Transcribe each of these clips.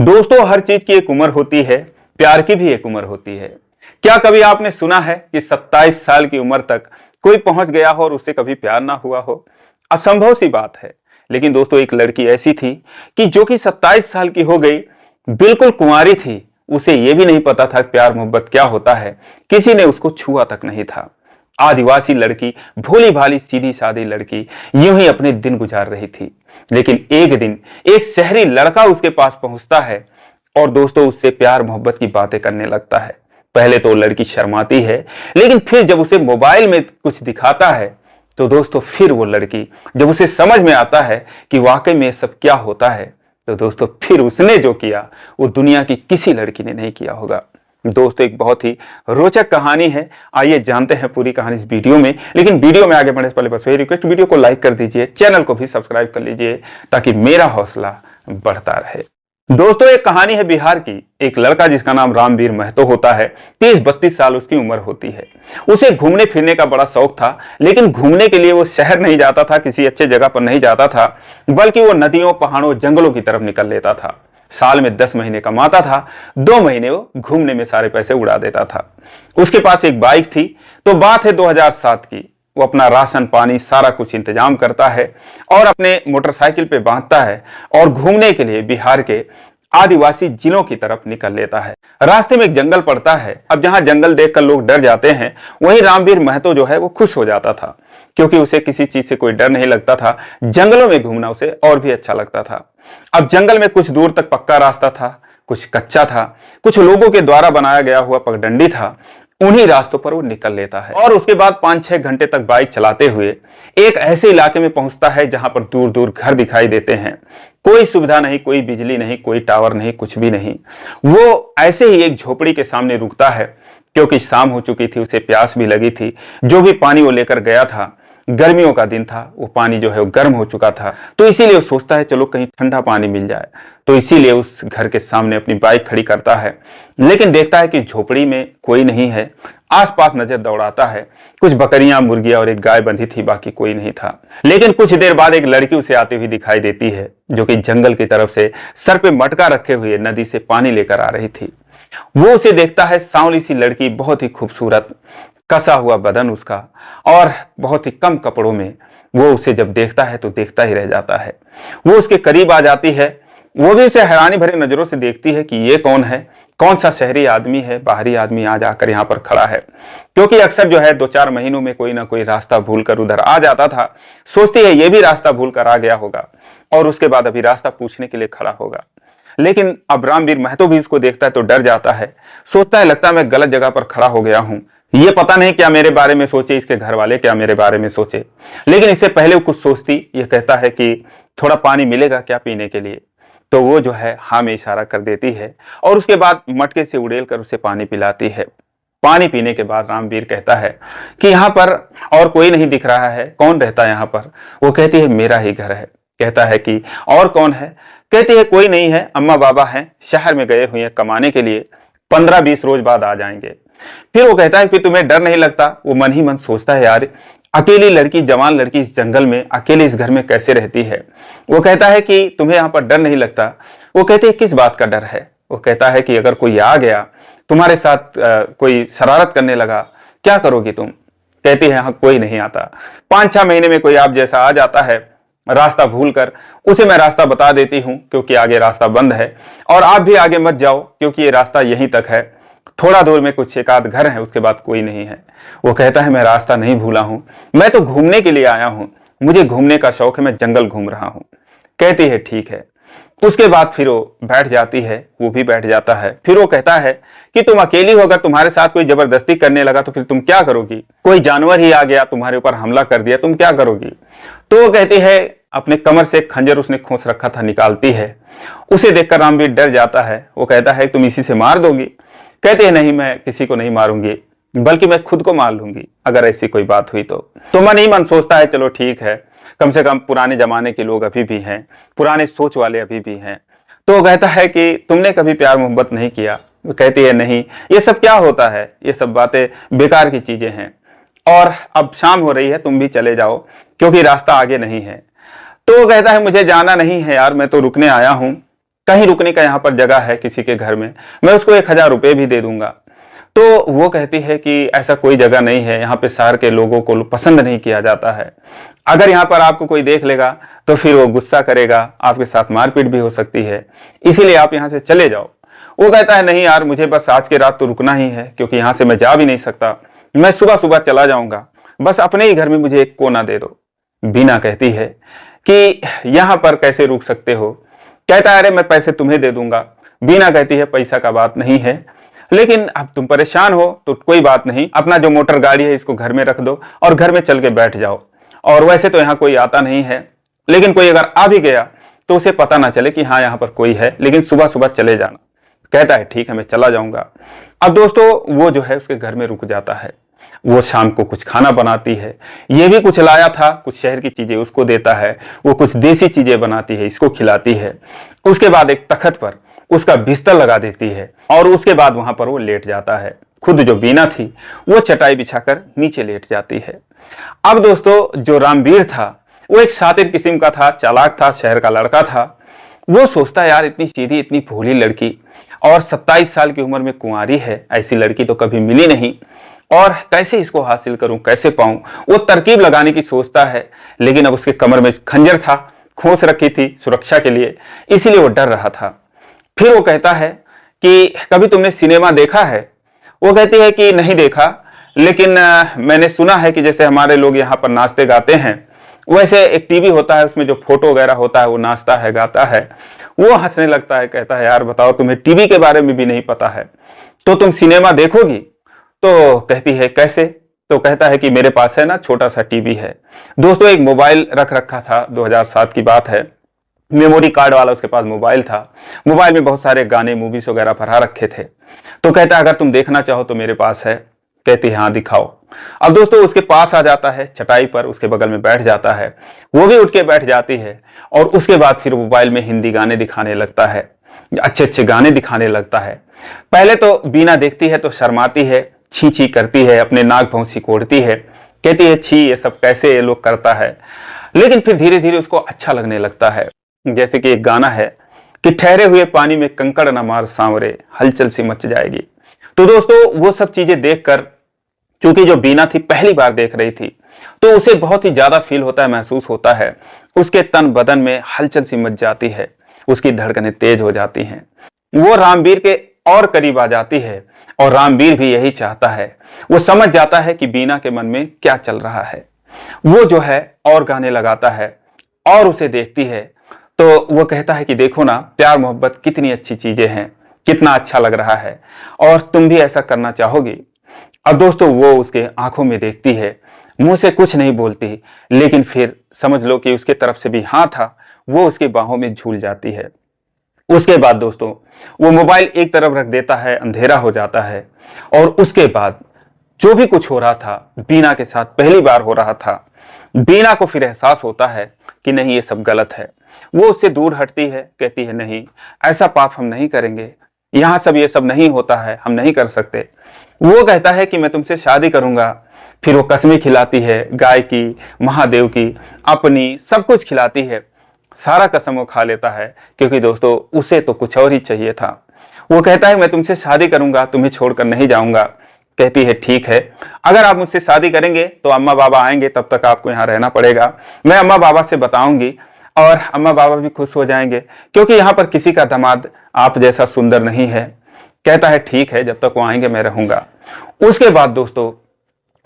दोस्तों, हर चीज की एक उम्र होती है, प्यार की भी एक उम्र होती है। क्या कभी आपने सुना है कि 27 साल की उम्र तक कोई पहुंच गया हो और उससे कभी प्यार ना हुआ हो? असंभव सी बात है। लेकिन दोस्तों, एक लड़की ऐसी थी कि जो कि 27 साल की हो गई, बिल्कुल कुंवारी थी। उसे यह भी नहीं पता था प्यार मोहब्बत क्या होता है। किसी ने उसको छुआ तक नहीं था। आदिवासी लड़की, भोली भाली सीधी सादी लड़की, यूं ही अपने दिन गुजार रही थी। लेकिन एक दिन एक शहरी लड़का उसके पास पहुंचता है और दोस्तों उससे प्यार मोहब्बत की बातें करने लगता है। पहले तो लड़की शर्माती है, लेकिन फिर जब उसे मोबाइल में कुछ दिखाता है तो दोस्तों फिर वो लड़की, जब उसे समझ में आता है कि वाकई में सब क्या होता है, तो दोस्तों फिर उसने जो किया वो दुनिया की किसी लड़की ने नहीं किया होगा। दोस्तों, एक बहुत ही रोचक कहानी है। आइए जानते हैं पूरी कहानी इस वीडियो में। लेकिन वीडियो में आगे बढ़ने से पहले बस वही रिक्वेस्ट, वीडियो को लाइक कर दीजिए, चैनल को भी सब्सक्राइब कर लीजिए ताकि मेरा हौसला बढ़ता रहे। दोस्तों, एक कहानी है बिहार की। एक लड़का जिसका नाम रामवीर महतो होता है। 30-32 साल उसकी उम्र होती है। उसे घूमने फिरने का बड़ा शौक था, लेकिन घूमने के लिए वो शहर नहीं जाता था, किसी अच्छे जगह पर नहीं जाता था, बल्कि वो नदियों, पहाड़ों, जंगलों की तरफ निकल लेता था। साल में 10 महीने कमाता था, 2 महीने वो घूमने में सारे पैसे उड़ा देता था। उसके पास एक बाइक थी। तो बात है 2007 की। वो अपना राशन पानी सारा कुछ इंतजाम करता है और अपने मोटरसाइकिल पे बांधता है और घूमने के लिए बिहार के आदिवासी जिलों की तरफ निकल लेता है। रास्ते में एक जंगल पड़ता है। अब जहां जंगल देखकर लोग डर जाते हैं, वहीं रामवीर महतो जो है वो खुश हो जाता था, क्योंकि उसे किसी चीज से कोई डर नहीं लगता था। जंगलों में घूमना उसे और भी अच्छा लगता था। अब जंगल में कुछ दूर तक पक्का रास्ता था, कुछ कच्चा था, कुछ लोगों के द्वारा बनाया गया हुआ पगडंडी था। उन्हीं रास्तों पर वो निकल लेता है और उसके बाद 5-6 घंटे तक बाइक चलाते हुए एक ऐसे इलाके में पहुंचता है जहां पर दूर दूर घर दिखाई देते हैं। कोई सुविधा नहीं, कोई बिजली नहीं, कोई टावर नहीं, कुछ भी नहीं। वो ऐसे ही एक झोपड़ी के सामने रुकता है, क्योंकि शाम हो चुकी थी, उसे प्यास भी लगी थी। जो भी पानी वो लेकर गया था, गर्मियों का दिन था, वो पानी जो है वो गर्म हो चुका था, तो इसीलिए वो सोचता है चलो कहीं ठंडा पानी मिल जाए। तो इसीलिए उस घर के सामने अपनी बाइक खड़ी करता है, लेकिन देखता है कि झोपड़ी में कोई नहीं है। आसपास नजर दौड़ाता है, कुछ बकरियां, मुर्गियां और एक गाय बंधी थी, बाकी कोई नहीं था। लेकिन कुछ देर बाद एक लड़की उसे आती हुई दिखाई देती है, जो कि जंगल की तरफ से सर पे मटका रखे हुए नदी से पानी लेकर आ रही थी। वो उसे देखता है, सांवली सी लड़की, बहुत ही खूबसूरत, कसा हुआ बदन उसका, और बहुत ही कम कपड़ों में। वो उसे जब देखता है तो देखता ही रह जाता है। वो उसके करीब आ जाती है। वो भी उसे हैरानी भरी नजरों से देखती है कि ये कौन है, कौन सा शहरी आदमी है, बाहरी आदमी आज आकर यहाँ पर खड़ा है। क्योंकि अक्सर जो है 2-4 महीनों में कोई ना कोई रास्ता भूलकर उधर आ जाता था। सोचती है ये भी रास्ता भूलकर आ गया होगा और उसके बाद अभी रास्ता पूछने के लिए खड़ा होगा। लेकिन अब रामवीर महतो भी उसको देखता है तो डर जाता है। सोचता है लगता है मैं गलत जगह पर खड़ा हो गया हूं, ये पता नहीं क्या मेरे बारे में सोचे, इसके घर वाले क्या मेरे बारे में सोचे। लेकिन इससे पहले वो कुछ सोचती, ये कहता है कि थोड़ा पानी मिलेगा क्या पीने के लिए? तो वो जो है हाँ में इशारा कर देती है और उसके बाद मटके से उड़ेल कर उसे पानी पिलाती है। पानी पीने के बाद रामवीर कहता है कि यहाँ पर और कोई नहीं दिख रहा है, कौन रहता है यहाँ पर? वो कहती है मेरा ही घर है। कहता है कि और कौन है? कहती है कोई नहीं है, अम्मा बाबा हैं, शहर में गए हुए हैं कमाने के लिए, 15-20 रोज बाद आ जाएंगे। फिर वो कहता है कि तुम्हें डर नहीं लगता? वो मन ही मन सोचता है यार, अकेली लड़की, जवान लड़की इस जंगल में अकेले इस घर में कैसे रहती है। वो कहता है कि तुम्हें यहाँ पर डर नहीं लगता? वो कहते हैं किस बात का डर है? वो कहता है कि अगर कोई आ गया तुम्हारे साथ, कोई शरारत करने लगा, क्या करोगी तुम? कहती है हाँ कोई नहीं आता। 5-6 महीने में कोई आप जैसा आ जाता है रास्ता भूल कर, उसे मैं रास्ता बता देती हूँ क्योंकि आगे रास्ता बंद है, और आप भी आगे मत जाओ क्योंकि ये रास्ता यहीं तक है, थोड़ा दूर में कुछ एक आध घर है, उसके बाद कोई नहीं है। वो कहता है मैं रास्ता नहीं भूला हूं, मैं तो घूमने के लिए आया हूं, मुझे घूमने का शौक है, मैं जंगल घूम रहा हूं। कहती है ठीक है। उसके बाद फिर वो बैठ जाती है, वो भी बैठ जाता है। फिर वो कहता है कि तुम अकेली हो, अगर तुम्हारे साथ कोई जबरदस्ती करने लगा तो फिर तुम क्या करोगी? कोई जानवर ही आ गया तुम्हारे ऊपर हमला कर दिया, तुम क्या करोगी? तो वो कहती है, अपने कमर से एक खंजर उसने खोस रखा था निकालती है। उसे देखकर रामवीर डर जाता है। वो कहता है तुम इसी से मार दोगी? कहते हैं नहीं, मैं किसी को नहीं मारूंगी, बल्कि मैं खुद को मार लूंगी अगर ऐसी कोई बात हुई तो मन ही मन सोचता है चलो ठीक है, कम से कम पुराने जमाने के लोग अभी भी हैं, पुराने सोच वाले अभी भी हैं। तो वो कहता है कि तुमने कभी प्यार मोहब्बत नहीं किया? वो कहती है नहीं, ये सब क्या होता है, ये सब बातें बेकार की चीजें हैं, और अब शाम हो रही है, तुम भी चले जाओ क्योंकि रास्ता आगे नहीं है। तो वो कहता है मुझे जाना नहीं है यार, मैं तो रुकने आया हूं, कहीं रुकने का यहाँ पर जगह है किसी के घर में, मैं उसको 1,000 रुपये भी दे दूंगा। तो वो कहती है कि ऐसा कोई जगह नहीं है, यहाँ पे शहर के लोगों को पसंद नहीं किया जाता है। अगर यहाँ पर आपको कोई देख लेगा तो फिर वो गुस्सा करेगा, आपके साथ मारपीट भी हो सकती है, इसीलिए आप यहाँ से चले जाओ। वो कहता है नहीं यार, मुझे बस आज की रात तो रुकना ही है, क्योंकि यहाँ से मैं जा भी नहीं सकता, मैं सुबह सुबह चला जाऊंगा, बस अपने ही घर में मुझे एक कोना दे दो। बीना कहती है कि यहाँ पर कैसे रुक सकते हो? कहता है अरे मैं पैसे तुम्हें दे दूंगा। बीना कहती है पैसा का बात नहीं है, लेकिन अब तुम परेशान हो तो कोई बात नहीं, अपना जो मोटर गाड़ी है इसको घर में रख दो और घर में चल के बैठ जाओ। और वैसे तो यहाँ कोई आता नहीं है, लेकिन कोई अगर आ भी गया तो उसे पता ना चले कि हाँ यहाँ पर कोई है, लेकिन सुबह सुबह चले जाना। कहता है ठीक है मैं चला जाऊंगा। अब दोस्तों वो जो है उसके घर में रुक जाता है। वो शाम को कुछ खाना बनाती है, ये भी कुछ लाया था, कुछ शहर की चीजें उसको देता है, वो कुछ देसी चीजें बनाती है, इसको खिलाती है। उसके बाद एक तखत पर उसका बिस्तर लगा देती है और उसके बाद वहां पर वो लेट जाता है। खुद जो बीना थी वो चटाई बिछाकर नीचे लेट जाती है। अब दोस्तों जो रामवीर था वो एक शातिर किस्म का था, चालाक था, शहर का लड़का था। वो सोचता है यार इतनी सीधी इतनी भोली लड़की और 27 साल की उम्र में कुंवारी है, ऐसी लड़की तो कभी मिली नहीं, और कैसे इसको हासिल करूं, कैसे पाऊं। वो तरकीब लगाने की सोचता है, लेकिन अब उसके कमर में खंजर था, खोस रखी थी सुरक्षा के लिए, इसीलिए वो डर रहा था। फिर वो कहता है कि कभी तुमने सिनेमा देखा है? वो कहती है कि नहीं देखा, लेकिन मैंने सुना है कि जैसे हमारे लोग यहाँ पर नाचते गाते हैं, वैसे एक टीवी होता है, उसमें जो फोटो वगैरह होता है वो नाचता है गाता है। वो हंसने लगता है, कहता है यार बताओ तुम्हें टीवी के बारे में भी नहीं पता है, तो तुम सिनेमा देखोगी? तो कहती है कैसे? तो कहता है कि मेरे पास है ना छोटा सा टीवी है। दोस्तों एक मोबाइल रख रखा था, 2007 की बात है, मेमोरी कार्ड वाला उसके पास मोबाइल था। मोबाइल में बहुत सारे गाने मूवीज वगैरह भरा रखे थे। तो कहता है अगर तुम देखना चाहो तो मेरे पास है। कहती है हाँ दिखाओ। अब दोस्तों उसके पास आ जाता है, चटाई पर उसके बगल में बैठ जाता है, वो भी उठ के बैठ जाती है और उसके बाद फिर मोबाइल में हिंदी गाने दिखाने लगता है, अच्छे अच्छे गाने दिखाने लगता है। पहले तो बीना देखती है तो शर्माती है, छी छी करती है, अपने नाक भौं सिकोड़ती है, कहती है छी ये सब कैसे ये लोग करता है। लेकिन फिर धीरे धीरे उसको अच्छा लगने लगता है। जैसे कि एक गाना है कि ठहरे हुए पानी में कंकड़ न मार सांवरे, हलचल सी मच जाएगी। तो दोस्तों वो सब चीजें देखकर, चूंकि जो बीना थी पहली बार देख रही थी, तो उसे बहुत ही ज्यादा फील होता है, महसूस होता है, उसके तन बदन में हलचल सी मच जाती है, उसकी धड़कनें तेज हो जाती हैं। वो रामवीर के और करीब आ जाती है और रामवीर भी यही चाहता है। वो समझ जाता है कि बीना के मन में क्या चल रहा है। वो जो है और गाने लगाता है और उसे देखती है, तो वो कहता है कि देखो ना प्यार मोहब्बत कितनी अच्छी चीजें हैं, कितना अच्छा लग रहा है और तुम भी ऐसा करना चाहोगी। अब दोस्तों वो उसके आंखों में देखती है, मुंह से कुछ नहीं बोलती, लेकिन फिर समझ लो कि उसके तरफ से भी हाँ था, वो उसकी बाहों में झूल जाती है। उसके बाद दोस्तों वो मोबाइल एक तरफ रख देता है, अंधेरा हो जाता है और उसके बाद जो भी कुछ हो रहा था बीना के साथ पहली बार हो रहा था। बीना को फिर एहसास होता है कि नहीं ये सब गलत है। वो उससे दूर हटती है, कहती है नहीं ऐसा पाप हम नहीं करेंगे, यहाँ सब ये सब नहीं होता है, हम नहीं कर सकते। वो कहता है कि मैं तुमसे शादी करूंगा। फिर वो कसमें खिलाती है, गाय की, महादेव की, अपनी, सब कुछ खिलाती है। सारा कसम वो खा लेता है, क्योंकि दोस्तों उसे तो कुछ और ही चाहिए था। वो कहता है मैं तुमसे शादी करूंगा, तुम्हें छोड़कर नहीं जाऊंगा। कहती है ठीक है, अगर आप मुझसे शादी करेंगे तो अम्मा बाबा आएंगे, तब तक आपको यहाँ रहना पड़ेगा। मैं अम्मा बाबा से बताऊंगी और अम्मा बाबा भी खुश हो जाएंगे, क्योंकि यहाँ पर किसी का दामाद आप जैसा सुंदर नहीं है। कहता है ठीक है, जब तक वो आएंगे मैं रहूंगा। उसके बाद दोस्तों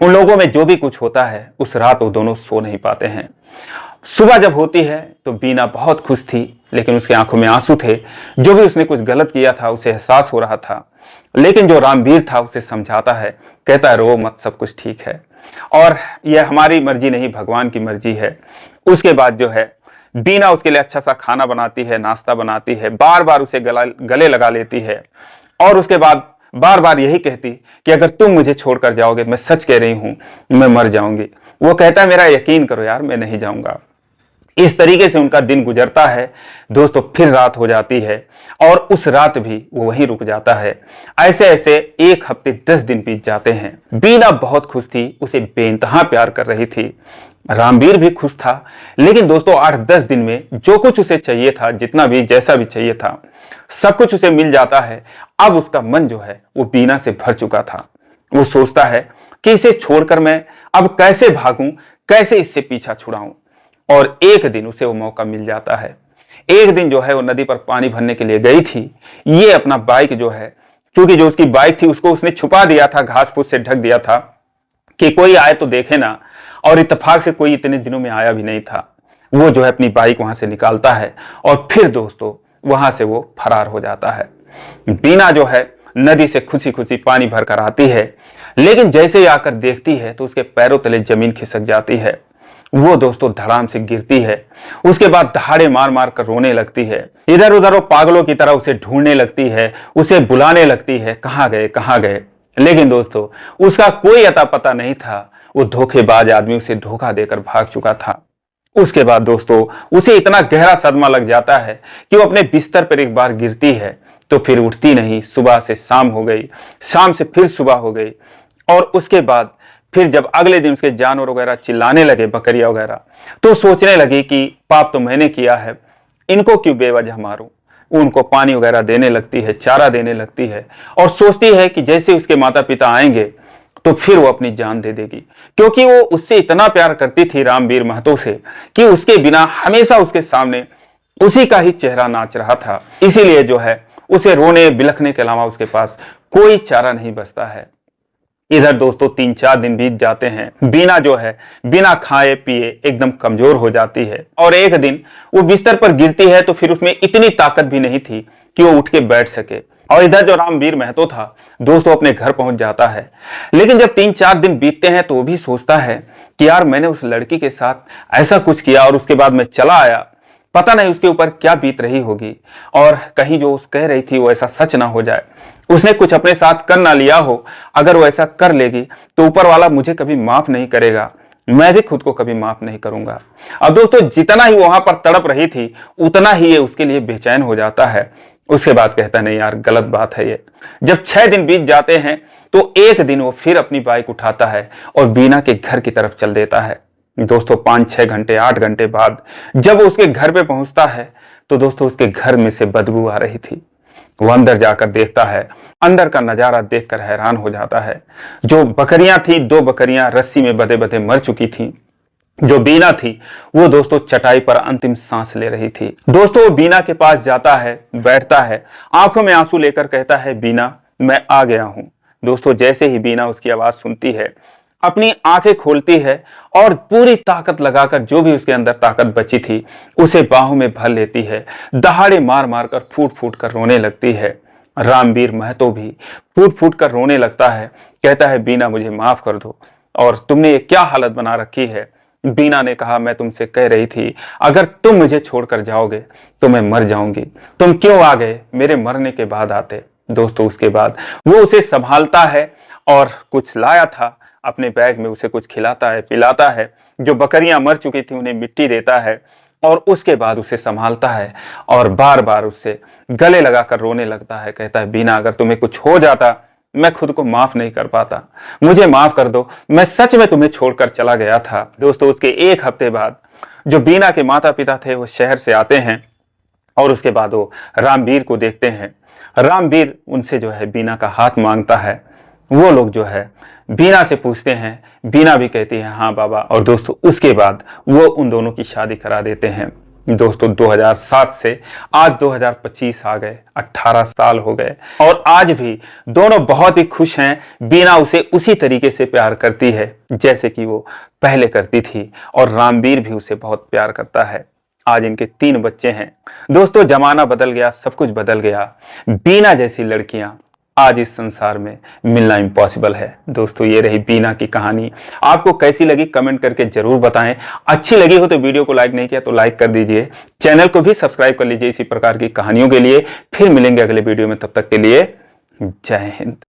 उन लोगों में जो भी कुछ होता है, उस रात वो दोनों सो नहीं पाते हैं। सुबह जब होती है तो बीना बहुत खुश थी, लेकिन उसकी आंखों में आंसू थे। जो भी उसने कुछ गलत किया था उसे एहसास हो रहा था, लेकिन जो रामवीर था उसे समझाता है, कहता है रो मत, सब कुछ ठीक है और यह हमारी मर्जी नहीं भगवान की मर्जी है। उसके बाद जो है बीना उसके लिए अच्छा सा खाना बनाती है, नाश्ता बनाती है, बार बार उसे गले लगा लेती है और उसके बाद बार बार यही कहती कि अगर तुम मुझे छोड़कर जाओगे, मैं सच कह रही हूं, मैं मर जाऊंगी। वो कहता है मेरा यकीन करो यार, मैं नहीं जाऊंगा। इस तरीके से उनका दिन गुजरता है दोस्तों। फिर रात हो जाती है और उस रात भी वो वहीं रुक जाता है। ऐसे ऐसे 1 हफ्ते 10 दिन बीत जाते हैं। बीना बहुत खुश थी, उसे बेइंतहा प्यार कर रही थी। रामवीर भी खुश था। लेकिन दोस्तों 8-10 दिन में जो कुछ उसे चाहिए था, जितना भी जैसा भी चाहिए था, सब कुछ उसे मिल जाता है। अब उसका मन जो है वो बीना से भर चुका था। वो सोचता है कि इसे छोड़कर मैं अब कैसे भागूं, कैसे इससे पीछा छुड़ाऊं। और एक दिन उसे वो मौका मिल जाता है। एक दिन जो है वो नदी पर पानी भरने के लिए गई थी। ये अपना बाइक जो है, क्योंकि जो उसकी बाइक थी उसको उसने छुपा दिया था, घास फूस से ढक दिया था कि कोई आए तो देखे ना। और इत्तेफाक से कोई इतने दिनों में आया भी नहीं था। वो जो है अपनी बाइक वहां से निकालता है और फिर दोस्तों वहां से वो फरार हो जाता है। बीना जो है नदी से खुशी खुशी पानी भरकर आती है, लेकिन जैसे ही आकर देखती है तो उसके पैरों तले जमीन खिसक जाती है। वो दोस्तों धड़ाम से गिरती है। उसके बाद दहाड़े मार मार कर रोने लगती है। इधर उधर वो पागलों की तरह उसे ढूंढने लगती है, उसे बुलाने लगती है, कहां गए कहां गए। लेकिन दोस्तों उसका कोई अता पता नहीं था। वो धोखेबाज आदमी उसे धोखा देकर भाग चुका था। उसके बाद दोस्तों उसे इतना गहरा सदमा लग जाता है कि वो अपने बिस्तर पर एक बार गिरती है तो फिर उठती नहीं। सुबह से शाम हो गई, शाम से फिर सुबह हो गई। और उसके बाद फिर जब अगले दिन उसके जानवर वगैरह चिल्लाने लगे, बकरियां वगैरह, तो सोचने लगी कि पाप तो मैंने किया है, इनको क्यों बेवजह मारूं। उनको पानी वगैरह देने लगती है, चारा देने लगती है और सोचती है कि जैसे उसके माता पिता आएंगे तो फिर वो अपनी जान दे देगी। क्योंकि वो उससे इतना प्यार करती थी रामवीर महतो से कि उसके बिना हमेशा उसके सामने उसी का ही चेहरा नाच रहा था। इसीलिए जो है उसे रोने बिलखने के अलावा उसके पास कोई चारा नहीं बचता है। इधर दोस्तों 3-4 दिन बीत जाते हैं। बीना जो है बिना खाए पिए एकदम कमजोर हो जाती है और एक दिन वो बिस्तर पर गिरती है तो फिर उसमें इतनी ताकत भी नहीं थी कि वो उठ के बैठ सके। और इधर जो रामवीर महतो था दोस्तों अपने घर पहुंच जाता है। लेकिन जब 3-4 दिन बीतते हैं तो वो भी सोचता है कि यार मैंने उस लड़की के साथ ऐसा कुछ किया और उसके बाद मैं चला आया, पता नहीं उसके ऊपर क्या बीत रही होगी और कहीं जो उस कह रही थी वो ऐसा सच ना हो जाए, उसने कुछ अपने साथ कर ना लिया हो। अगर वो ऐसा कर लेगी तो ऊपर वाला मुझे कभी माफ नहीं करेगा, मैं भी खुद को कभी माफ नहीं करूंगा। अब दोस्तों जितना ही वहां पर तड़प रही थी उतना ही ये उसके लिए बेचैन हो जाता है। उसके बाद कहता नहीं यार गलत बात है ये। जब 6 दिन बीत जाते हैं तो एक दिन वो फिर अपनी बाइक उठाता है और बीना के घर की तरफ चल देता है। दोस्तों 5-6 घंटे 8 घंटे बाद जब वो उसके घर पे पहुंचता है तो दोस्तों उसके घर में से बदबू आ रही थी। वो अंदर जाकर देखता है, अंदर का नजारा देखकर हैरान हो जाता है। जो बकरियां थी, 2 बकरियां रस्सी में बंधे बंधे मर चुकी थी। जो बीना थी वो दोस्तों चटाई पर अंतिम सांस ले रही थी। दोस्तों वो बीना के पास जाता है, बैठता है, आंखों में आंसू लेकर कहता है बीना मैं आ गया हूं। दोस्तों जैसे ही बीना उसकी आवाज सुनती है अपनी आंखें खोलती है और पूरी ताकत लगाकर जो भी उसके अंदर ताकत बची थी उसे बाहों में भर लेती है। दहाड़े मार मार कर फूट फूट कर रोने लगती है। रामवीर महतो भी फूट फूट कर रोने लगता है, कहता है बीना मुझे माफ कर दो और तुमने ये क्या हालत बना रखी है। बीना ने कहा मैं तुमसे कह रही थी अगर तुम मुझे छोड़कर जाओगे तो मैं मर जाऊंगी, तुम क्यों आ गए, मेरे मरने के बाद आते। दोस्तों उसके बाद वो उसे संभालता है और कुछ लाया था अपने बैग में उसे कुछ खिलाता है, पिलाता है। जो बकरियां मर चुकी थी उन्हें मिट्टी देता है और उसके बाद उसे संभालता है और बार बार उससे गले लगाकर रोने लगता है। कहता है बीना अगर तुम्हें कुछ हो जाता मैं खुद को माफ नहीं कर पाता, मुझे माफ कर दो, मैं सच में तुम्हें छोड़कर चला गया था। दोस्तों उसके 1 हफ्ते बाद जो बीना के माता पिता थे वो शहर से आते हैं और उसके बाद वो रामवीर को देखते हैं। रामवीर उनसे जो है बीना का हाथ मांगता है। वो लोग जो है बीना से पूछते हैं, बीना भी कहती है हाँ बाबा। और दोस्तों उसके बाद वो उन दोनों की शादी करा देते हैं। दोस्तों 2007 से आज 2025 आ गए, 18 साल हो गए और आज भी दोनों बहुत ही खुश हैं। बीना उसे उसी तरीके से प्यार करती है जैसे कि वो पहले करती थी और रामवीर भी उसे बहुत प्यार करता है। आज इनके 3 बच्चे हैं। दोस्तों जमाना बदल गया, सब कुछ बदल गया। बीना जैसी लड़कियां आज इस संसार में मिलना इम्पॉसिबल है। दोस्तों ये रही बीना की कहानी। आपको कैसी लगी कमेंट करके जरूर बताएं। अच्छी लगी हो तो वीडियो को लाइक नहीं किया तो लाइक कर दीजिए, चैनल को भी सब्सक्राइब कर लीजिए इसी प्रकार की कहानियों के लिए। फिर मिलेंगे अगले वीडियो में, तब तक के लिए जय हिंद।